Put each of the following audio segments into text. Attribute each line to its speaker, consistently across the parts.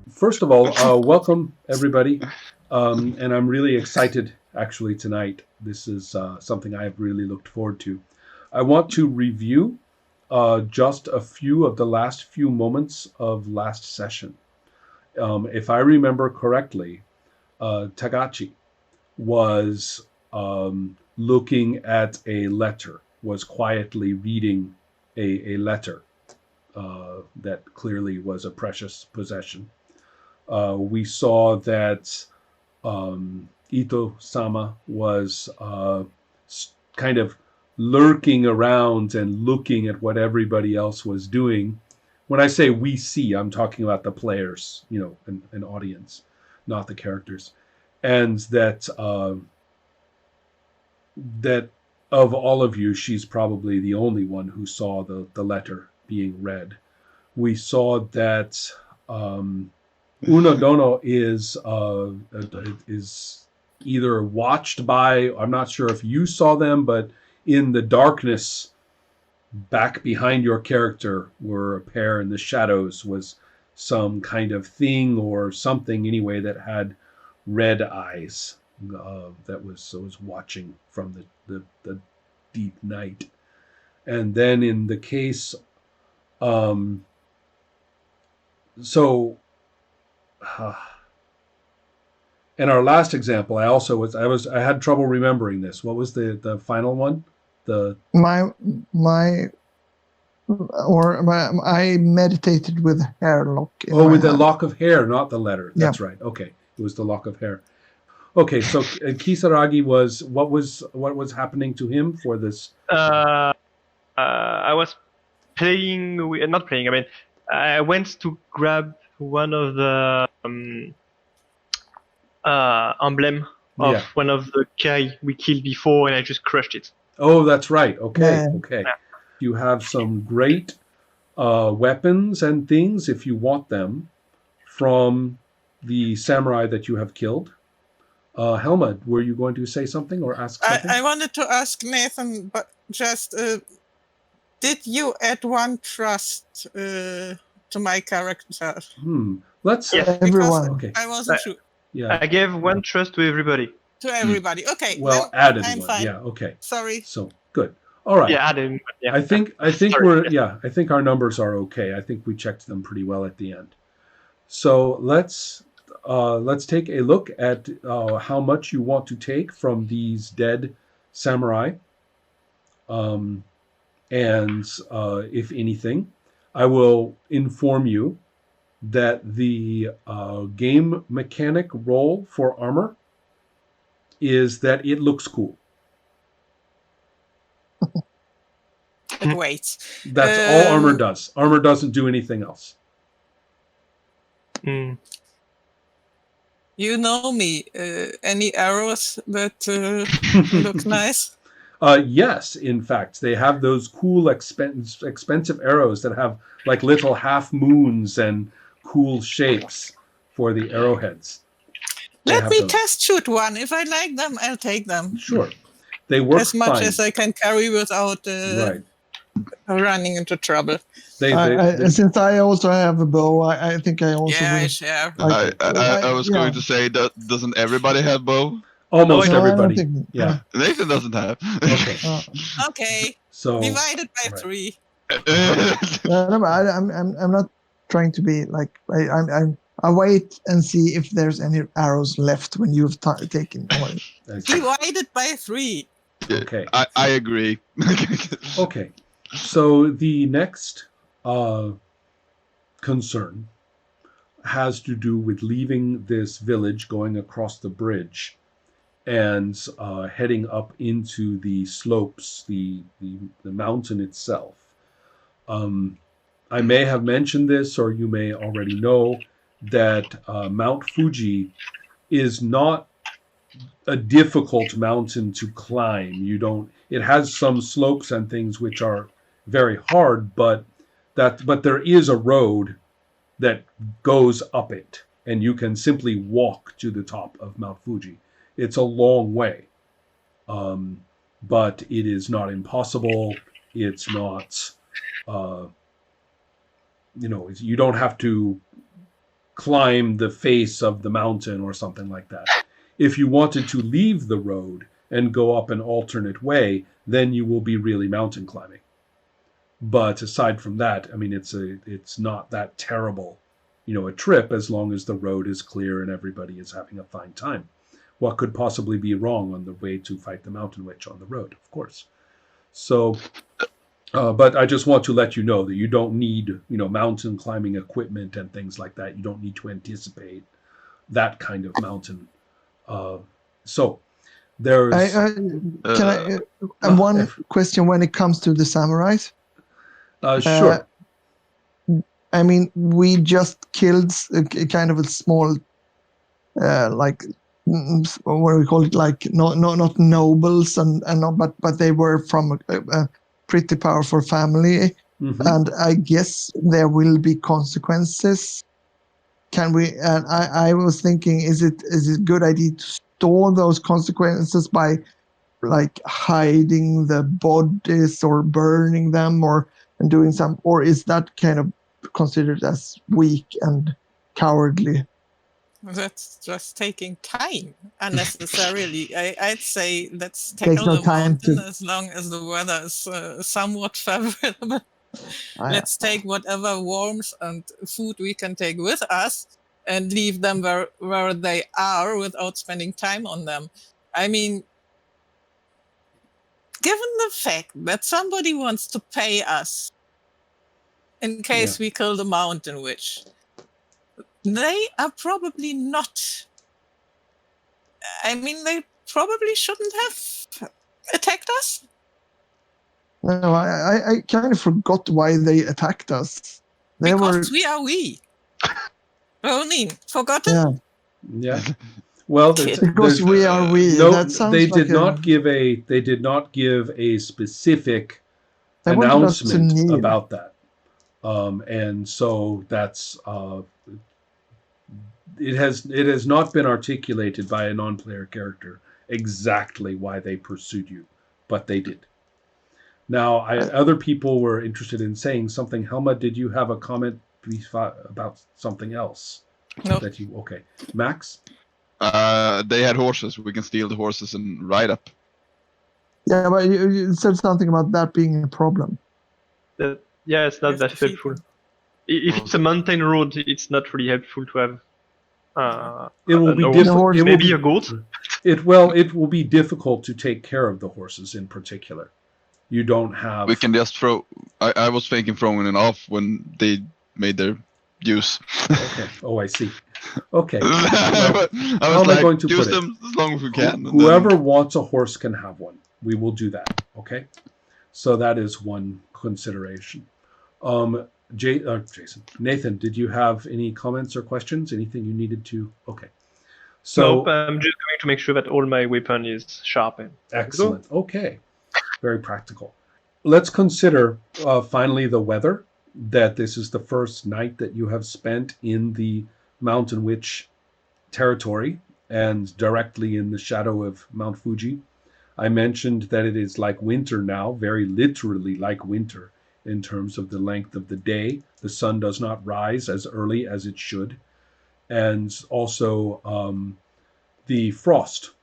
Speaker 1: First of all, welcome everybody, and I'm really excited actually tonight. This is something I have really looked forward to. I want to review just a few of the last few moments of last session. If I remember correctly, Tagachi was looking at a letter, was quietly reading a letter that clearly was a precious possession. We saw that Ito Sama was kind of lurking around and looking at what everybody else was doing. When I say we see, I'm talking about the players, an audience, not the characters. And that of all of you, she's probably the only one who saw the letter being read. We saw that Uno is either watched by. I'm not sure if you saw them, but in the darkness, back behind your character, were a pair in the shadows. Was some kind of thing or something anyway that had red eyes that was watching from the deep night. And then in the case, um, so in our last example, I had trouble remembering this. What was the final one? The
Speaker 2: my I meditated with hair lock.
Speaker 1: With the lock of hair, not the letter. That's right. Okay, it was the lock of hair. Okay, so Kisaragi was what was happening to him for this?
Speaker 3: I was playing, not playing. I mean, I went to grab one of the emblem of one of the guy we killed before, and I just crushed it.
Speaker 1: Oh, that's right. Okay, okay. Yeah. You have some great weapons and things if you want them from the samurai that you have killed. Helma, were you going to say something or ask something?
Speaker 4: I wanted to ask Nathan, but just did you add one trust to my character?
Speaker 1: Let's
Speaker 2: everyone.
Speaker 1: Okay.
Speaker 4: I wasn't sure.
Speaker 3: Yeah. I gave one trust to everybody.
Speaker 4: To everybody. Okay.
Speaker 1: Well, added
Speaker 4: I'm
Speaker 1: one.
Speaker 4: fine.
Speaker 1: Yeah. Okay.
Speaker 4: Sorry.
Speaker 1: So good. All right.
Speaker 3: Yeah, added. Yeah.
Speaker 1: I think I think our numbers are okay. I think we checked them pretty well at the end. So let's take a look at how much you want to take from these dead samurai, and if anything, I will inform you that the game mechanic roll for armor is that it looks cool.
Speaker 4: Wait.
Speaker 1: That's all armor does. Armor doesn't do anything else.
Speaker 4: You know me. Any arrows that look nice?
Speaker 1: Yes, in fact, they have those cool, expensive arrows that have like little half moons and cool shapes for the arrowheads.
Speaker 4: Let me test shoot one. If I like them, I'll take them.
Speaker 1: Sure. They work
Speaker 4: as much
Speaker 1: fine.
Speaker 4: as I can carry without running into trouble.
Speaker 2: Since I also have a bow, I think I also.
Speaker 4: Yeah, share.
Speaker 5: I was going to say that doesn't everybody have bow?
Speaker 1: Almost everybody. Yeah.
Speaker 5: Nathan doesn't have.
Speaker 1: Okay.
Speaker 4: Okay.
Speaker 1: So
Speaker 4: divided by 3.
Speaker 2: I'm not trying to be like I wait and see if there's any arrows left when you've taken one.
Speaker 4: Divided by 3.
Speaker 1: Okay.
Speaker 5: I agree.
Speaker 1: Okay. So the next concern has to do with leaving this village, going across the bridge, and heading up into the slopes, the mountain itself. I may have mentioned this, or you may already know that Mount Fuji is not a difficult mountain to climb. It has some slopes and things which are very hard, but there is a road that goes up it, and you can simply walk to the top of Mount Fuji. It's a long way, but it is not impossible. It's not, you don't have to climb the face of the mountain or something like that. If you wanted to leave the road and go up an alternate way, then you will be really mountain climbing. But aside from that, I mean, it's not that terrible, a trip, as long as the road is clear and everybody is having a fine time. What could possibly be wrong on the way to fight the mountain witch on the road, of course? So, but I just want to let you know that you don't need, mountain climbing equipment and things like that. You don't need to anticipate that kind of mountain. So there's
Speaker 2: one question when it comes to the samurais.
Speaker 1: Sure.
Speaker 2: I mean, we just killed kind of a small, like, what do we call it? Like, not nobles, and but they were from a pretty powerful family, and I guess there will be consequences. Can we? And I was thinking, is it a good idea to store those consequences by, like, hiding the bodies or burning them and doing some, or is that kind of considered as weak and cowardly?
Speaker 4: That's just taking time unnecessarily. I'd say let's
Speaker 2: Takes
Speaker 4: tackle
Speaker 2: no
Speaker 4: the
Speaker 2: time
Speaker 4: mountain
Speaker 2: to-
Speaker 4: as long as the weather is somewhat favorable. Let's take whatever warmth and food we can take with us and leave them where they are without spending time on them. I mean, given the fact that somebody wants to pay us in case we kill the mountain witch, they are probably not. I mean, they probably shouldn't have attacked us.
Speaker 2: No, I kind of forgot why they attacked us.
Speaker 4: Because we are we. Ronin, forgotten?
Speaker 1: Yeah. Well,
Speaker 2: because we are we.
Speaker 1: No,
Speaker 2: that sounds
Speaker 1: they
Speaker 2: like
Speaker 1: did not give a specific announcement about that, and so that's it has not been articulated by a non-player character exactly why they pursued you, but they did. Now, other people were interested in saying something. Helma, did you have a comment about something else?
Speaker 4: No.
Speaker 1: Okay. Max?
Speaker 5: They had horses. We can steal the horses and ride up.
Speaker 2: Yeah, but you said something about that being a problem.
Speaker 3: It's not that helpful. If it's a mountain road, it's not really helpful to have.
Speaker 1: It will be difficult.
Speaker 3: Maybe a goat.
Speaker 1: It will be difficult to take care of the horses in particular. You don't have.
Speaker 5: We can just throw. I was thinking throwing it off when they made their use.
Speaker 1: Okay. Oh, I see. Okay. Well,
Speaker 5: I was like,
Speaker 1: going to
Speaker 5: use
Speaker 1: put
Speaker 5: them as long as we can.
Speaker 1: Whoever wants a horse can have one. We will do that. Okay. So that is one consideration. Jason, Nathan, did you have any comments or questions? Anything you needed to? Okay. So
Speaker 3: nope, I'm just going to make sure that all my weapon is sharpened.
Speaker 1: Excellent. Okay. Very practical. Let's consider finally the weather. That this is the first night that you have spent in the Mountain Witch territory and directly in the shadow of Mount Fuji. I mentioned that it is like winter now, very literally like winter in terms of the length of the day. The sun does not rise as early as it should. And also the frost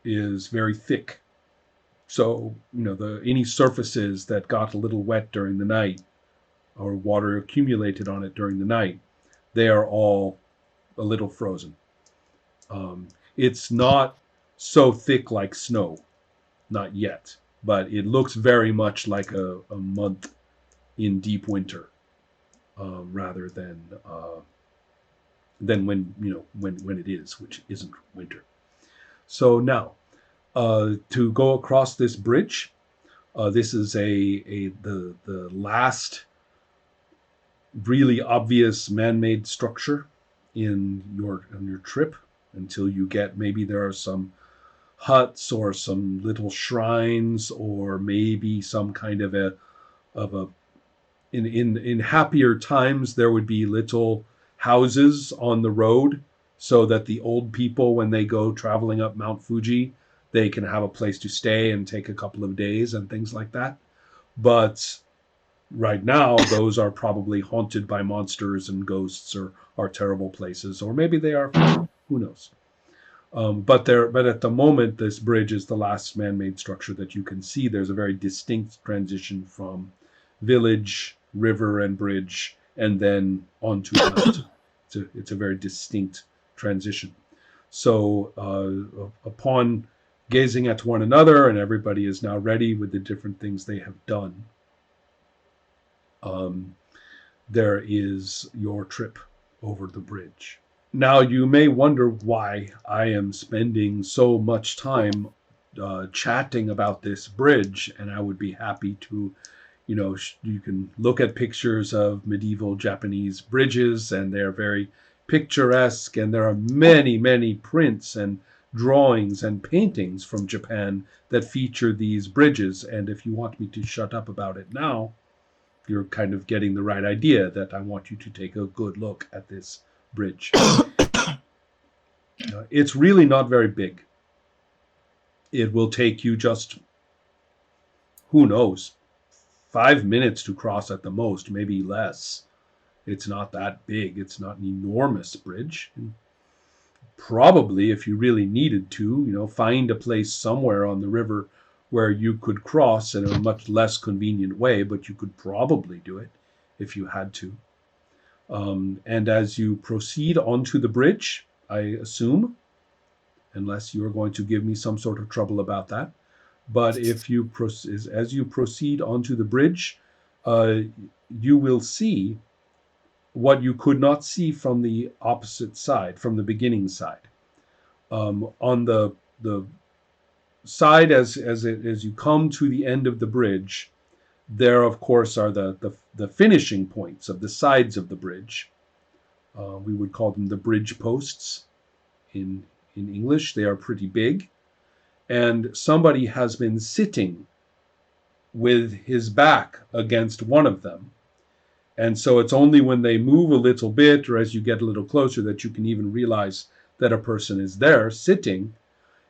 Speaker 1: is very thick. So, any surfaces that got a little wet during the night or water accumulated on it during the night, they are all a little frozen. It's not so thick like snow, not yet, but it looks very much like a month in deep winter, rather than when it is, which isn't winter. So now, to go across this bridge, this is the last really obvious man-made structure in your trip until you get, maybe there are some huts or some little shrines or maybe some kind of a in happier times there would be little houses on the road so that the old people, when they go traveling up Mount Fuji, they can have a place to stay and take a couple of days and things like that. But Right now, those are probably haunted by monsters and ghosts, or are terrible places, or maybe they are fine. Who knows? But at the moment, this bridge is the last man-made structure that you can see. There's a very distinct transition from village, river, and bridge, and then onto the mountain. It's a very distinct transition. So upon gazing at one another, and everybody is now ready with the different things they have done, um, there is your trip over the bridge. Now, you may wonder why I am spending so much time chatting about this bridge, and I would be happy to, you can look at pictures of medieval Japanese bridges, and they're very picturesque, and there are many, many prints and drawings and paintings from Japan that feature these bridges. And if you want me to shut up about it now, you're kind of getting the right idea that I want you to take a good look at this bridge. It's really not very big. It will take you just, who knows, 5 minutes to cross at the most, maybe less. It's not that big. It's not an enormous bridge. And probably, if you really needed to, find a place somewhere on the river where you could cross in a much less convenient way, but you could probably do it if you had to. And as you proceed onto the bridge, I assume, unless you are going to give me some sort of trouble about that, but if you as you proceed onto the bridge, you will see what you could not see from the opposite side, from the beginning side. On the side as you come to the end of the bridge, there of course are the finishing points of the sides of the bridge. We would call them the bridge posts in English. They are pretty big, and somebody has been sitting with his back against one of them. And so it's only when they move a little bit, or as you get a little closer, that you can even realize that a person is there sitting.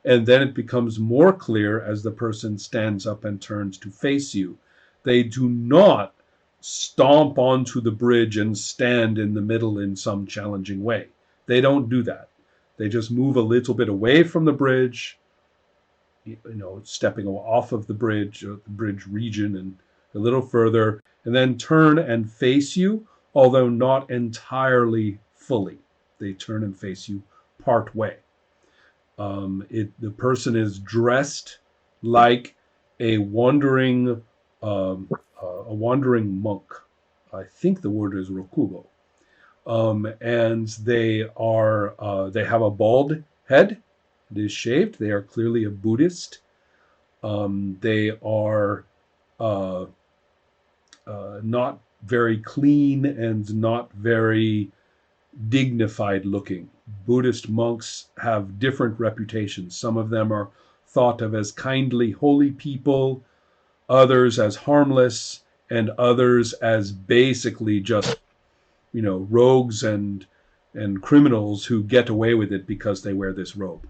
Speaker 1: And then it becomes more clear as the person stands up and turns to face you. They do not stomp onto the bridge and stand in the middle in some challenging way. They don't do that. They just move a little bit away from the bridge, stepping off of the bridge region, and a little further, and then turn and face you, although not entirely fully. They turn and face you part way. The person is dressed like a wandering monk. I think the word is rokugo. And they have a bald head. It is shaved. They are clearly a Buddhist. They are not very clean and not very dignified looking. Buddhist monks have different reputations. Some of them are thought of as kindly, holy people, others as harmless, and others as basically just, rogues and criminals who get away with it because they wear this robe.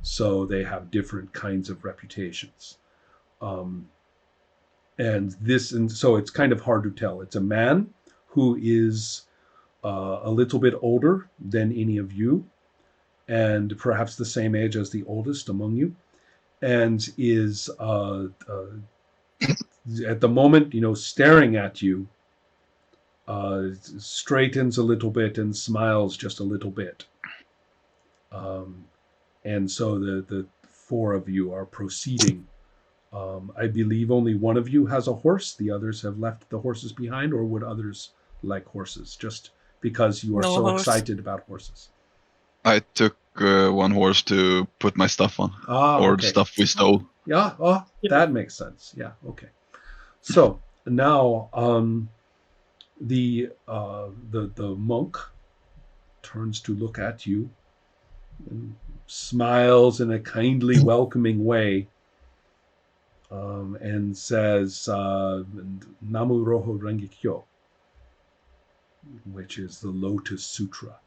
Speaker 1: So they have different kinds of reputations. And so it's kind of hard to tell. It's a man who is a little bit older than any of you, and perhaps the same age as the oldest among you, and is at the moment, staring at you, straightens a little bit and smiles just a little bit. And so the four of you are proceeding. I believe only one of you has a horse. The others have left the horses behind, or would others like horses, just because you are
Speaker 4: No
Speaker 1: so
Speaker 4: horse.
Speaker 1: excited about horses?
Speaker 5: I took one horse to put my stuff on, or
Speaker 1: Okay.
Speaker 5: stuff we stole.
Speaker 1: Yeah,
Speaker 3: Yeah.
Speaker 1: that makes sense. Yeah, okay. So now the monk turns to look at you and smiles in a kindly, welcoming way, and says, Namu Roho Rengekyo, which is the Lotus Sutra.